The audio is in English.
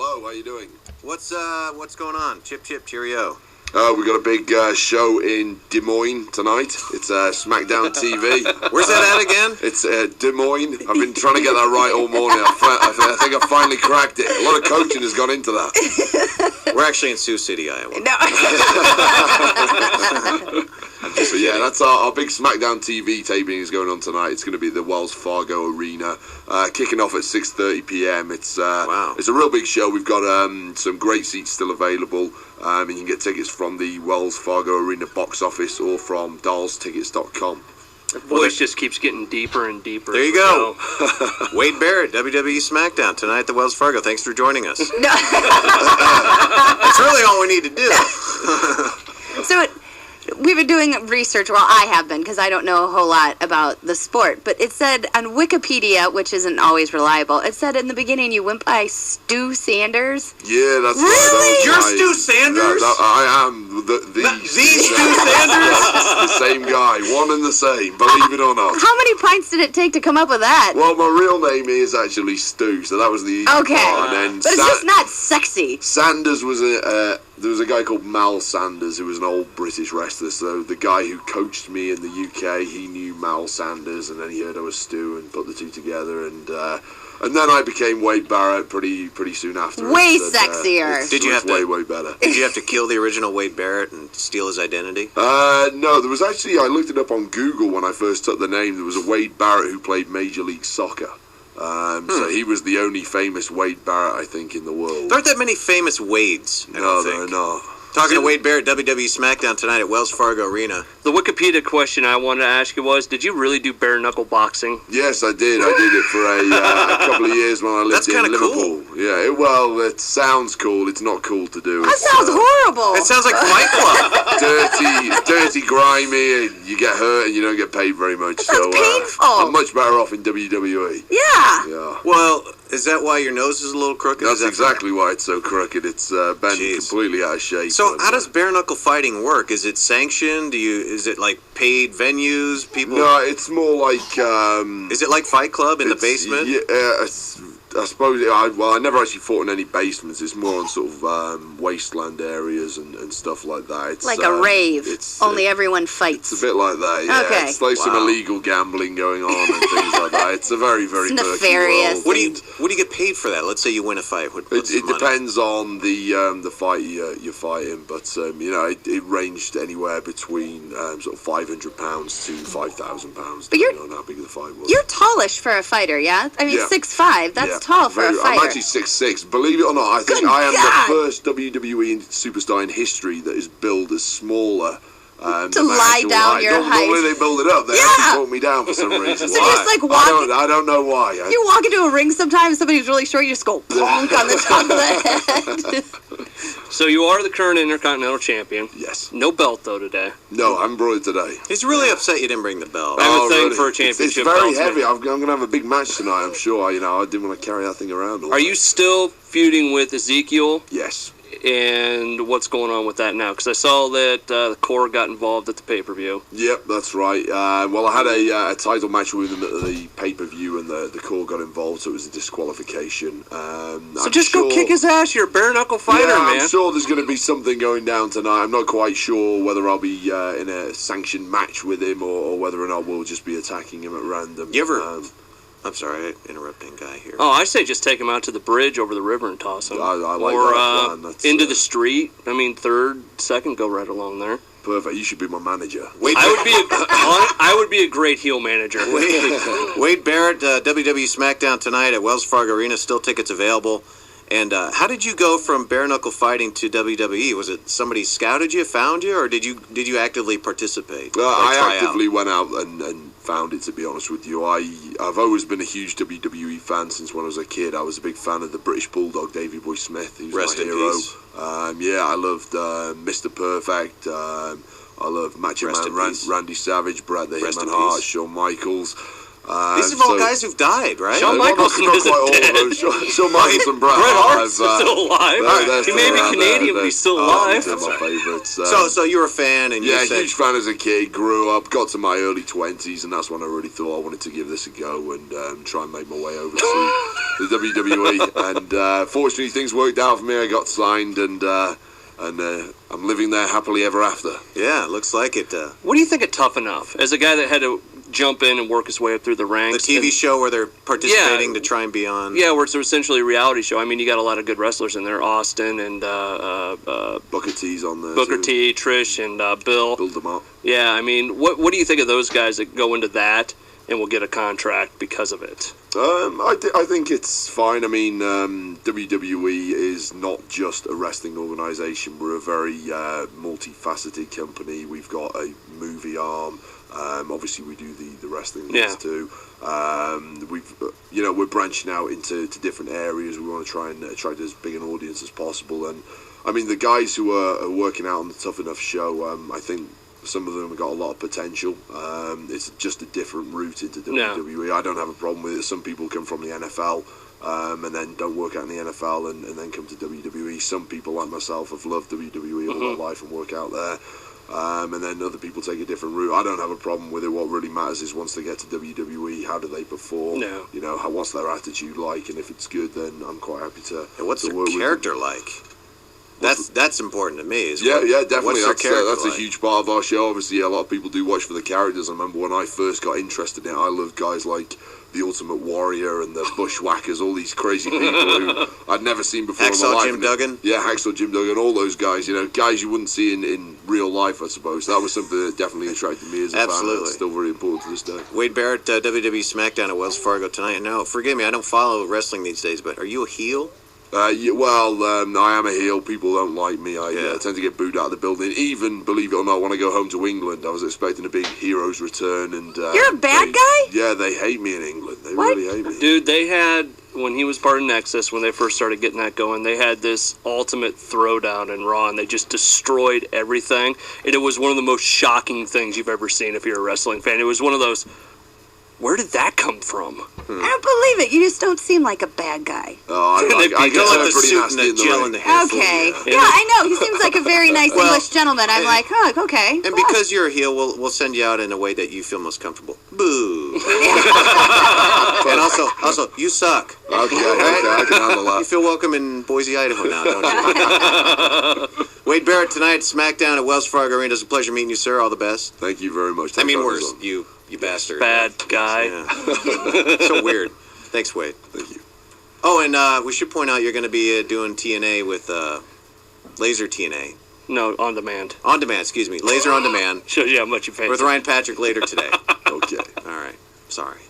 Hello, how you doing? What's going on? Chip, cheerio. We got a big show in Des Moines tonight. It's SmackDown TV. Where's that at again? It's Des Moines. I've been trying to get that right all morning. I think I finally cracked it. A lot of coaching has gone into that. We're actually in Sioux City, Iowa. No. So yeah, that's our big SmackDown TV taping is going on tonight. It's going to be at the Wells Fargo Arena, kicking off at 6:30 p.m. It's a real big show. We've got some great seats still available. And you can get tickets from the Wells Fargo Arena box office or from dollstickets.com. The voice just keeps getting deeper and deeper. There you go. Wade Barrett, WWE SmackDown, tonight at the Wells Fargo. Thanks for joining us. That's really all we need to do. So we've been doing research, well, I have been, because I don't know a whole lot about the sport, but it said on Wikipedia, which isn't always reliable, it said in the beginning you went by Stu Sanders. Yeah, that's really? right. You're Stu Sanders? I am the Stu Sanders? The same guy, one and the same, believe it or not. How many pints did it take to come up with that? Well, my real name is actually Stu, so that was the easy part. And then but it's just not sexy. Sanders was there was a guy called Mal Sanders who was an old British wrestler. So the guy who coached me in the UK, he knew Mal Sanders, and then he heard I was Stu and put the two together, and then I became Wade Barrett pretty soon after. Way sexier. Did you have to way better? Did you have to kill the original Wade Barrett and steal his identity? No, there was actually, I looked it up on Google when I first took the name. There was a Wade Barrett who played Major League Soccer. So he was the only famous Wade Barrett, I think, in the world. There aren't that many famous Wades, I don't think. No, there are not. Talking to Wade Barrett, WWE SmackDown tonight at Wells Fargo Arena. The Wikipedia question I wanted to ask you was, did you really do bare knuckle boxing? Yes, I did. I did it for a couple of years when I lived in Liverpool. Cool. Yeah, well, it sounds cool. It's not cool to do. That sounds horrible. It sounds like Fight Club. dirty, grimy. You get hurt and you don't get paid very much. That sounds painful. I'm much better off in WWE. Yeah. Well, is that why your nose is a little crooked? That's exactly why it's so crooked. It's bent completely out of shape. So how does bare knuckle fighting work? Is it sanctioned? Is it like paid venues? People? No, it's more like. Is it like Fight Club in the basement? Yeah, I suppose. I never actually fought in any basements. It's more on sort of wasteland areas and stuff like that. It's like a rave. Only everyone fights. It's a bit like that. Yeah. Okay. It's like some illegal gambling going on and things like that. It's a very, very nefarious. What do you get paid for that? Let's say you win a fight. It depends on the fight you're fighting, but it ranged anywhere between sort of £500 to £5,000, depending on how big the fight was. You're tallish for a fighter, yeah? I mean, 6'5", that's tall for a fighter. I'm actually 6'6". Believe it or not, I think I am the first WWE superstar in history that is billed as smaller. To lie down your height. Normally they build it up. They actually put me down for some reason. So you just like walk. I don't know why. You walk into a ring sometimes, somebody's really short, you just go bonk on the top of the head. So you are the current Intercontinental Champion. Yes. No belt, though, today. No, I haven't brought it today. He's really upset you didn't bring the belt. I have a thing for a championship. It's very heavy. I'm going to have a big match tonight, I'm sure. I didn't want to carry that thing around all Are you still feuding with Ezekiel? Yes. And what's going on with that now? Because I saw that the Core got involved at the pay-per-view. Yep, that's right. Well, I had a title match with him at the pay-per-view, and the Core got involved, so it was a disqualification. So just go kick his ass. You're a bare-knuckle fighter, man. I'm sure there's going to be something going down tonight. I'm not quite sure whether I'll be in a sanctioned match with him or whether or not we'll just be attacking him at random. You ever... I'm sorry, interrupting guy here. Oh, I say just take him out to the bridge over the river and toss him. I like that plan. Into the street. I mean, third, second, go right along there. Perfect. You should be my manager. I would be a great heel manager. Wade Barrett, WWE SmackDown tonight at Wells Fargo Arena. Still tickets available. And how did you go from bare knuckle fighting to WWE? Was it somebody scouted you, found you, or did you actively participate? I actively went out and found it, to be honest with you. I've always been a huge WWE fan since when I was a kid. I was a big fan of the British Bulldog, Davey Boy Smith. He was my hero. Peace. I loved Mr. Perfect. I loved Macho Man Randy Savage, Bret the Hitman Hart, Shawn Michaels. These are all guys who've died, right? Shawn Michaels not isn't quite all of dead. them. Shawn Michaels and Bret Bret Hart. Hart's still alive. He may be Canadian, but he's still alive. They're my favourites. So you were a fan, and yeah, you said, huge fan as a kid. Grew up, got to my early 20s, and that's when I really thought I wanted to give this a go and try and make my way over to the WWE. And fortunately, things worked out for me. I got signed, and I'm living there happily ever after. yeah, looks like it. What do you think of Tough Enough? As a guy that had to jump in and work his way up through the The ranks. TV show where they're participating to try and be on. Yeah, where it's essentially a reality show. I mean, you got a lot of good wrestlers in there. Austin and Booker T's on there. Booker too. T, Trish, and Bill. Build them up. Yeah, I mean, what do you think of those guys that go into that and will get a contract because of it? I think it's fine. I mean, WWE is not just a wrestling organisation. We're a very multifaceted company. We've got a movie arm. Obviously, we do the wrestling too. We're branching out into different areas. We want to try and attract as big an audience as possible. And I mean, the guys who are working out on the Tough Enough show, I think some of them have got a lot of potential. It's just a different route into WWE. I don't have a problem with it. Some people come from the NFL and then don't work out in the NFL and then come to WWE. Some people, like myself, have loved WWE all their life and work out there. And then other people take a different route. I don't have a problem with it. What really matters is once they get to WWE, how do they perform? No. You know, what's their attitude like? And if it's good, then I'm quite happy to. And what's to their work with character them. like? That's important to me. Yeah, definitely. What's their That's character a like? huge part of our show. Obviously, a lot of people do watch for the characters. I remember when I first got interested in it, I loved guys like the Ultimate Warrior and the Bushwhackers, all these crazy people who I'd never seen before in my Hacksaw life. Jim Duggan? Yeah, Hacksaw Jim Duggan, all those guys, guys you wouldn't see in real life, I suppose. That was something that definitely attracted me as a fan. Absolutely. It's still very important to this day. Wade Barrett, WWE SmackDown at Wells Fargo tonight. Now, forgive me, I don't follow wrestling these days, but are you a heel? I am a heel. People don't like me. I tend to get booed out of the building. Even, believe it or not, when I go home to England, I was expecting a big hero's return. And You're a bad guy? Yeah, they hate me in England. They What? really hate me. Dude, they had, when he was part of Nexus, when they first started getting that going, they had this ultimate throwdown in Raw, and they just destroyed everything. And it was one of the most shocking things you've ever seen if you're a wrestling fan. It was one of those, where did that come from? I don't believe it. You just don't seem like a bad guy. Oh, I Don't let the pretty suit nasty and in the the gel ring. in the hair fool Okay. you. Yeah, I know. He seems like a very nice Well, English gentleman. I'm like, oh, okay. And cool. because you're a heel, we'll send you out in a way that you feel most comfortable. Boo. And also, you suck. Okay, I can handle You that. feel welcome in Boise, Idaho now, don't you? Wade Barrett tonight, SmackDown at Wells Fargo Arena. It's a pleasure meeting you, sir. All the best. Thank you very much. I mean, Thanks worse. for You bastard. Bad guy. Yeah. So weird. Thanks, Wade. Thank you. Oh, and we should point out you're going to be doing TNA with Laser TNA. No, on demand. On demand, excuse me. Laser on demand Shows you how much you pay. with Ryan Patrick later today. Okay. All right. Sorry.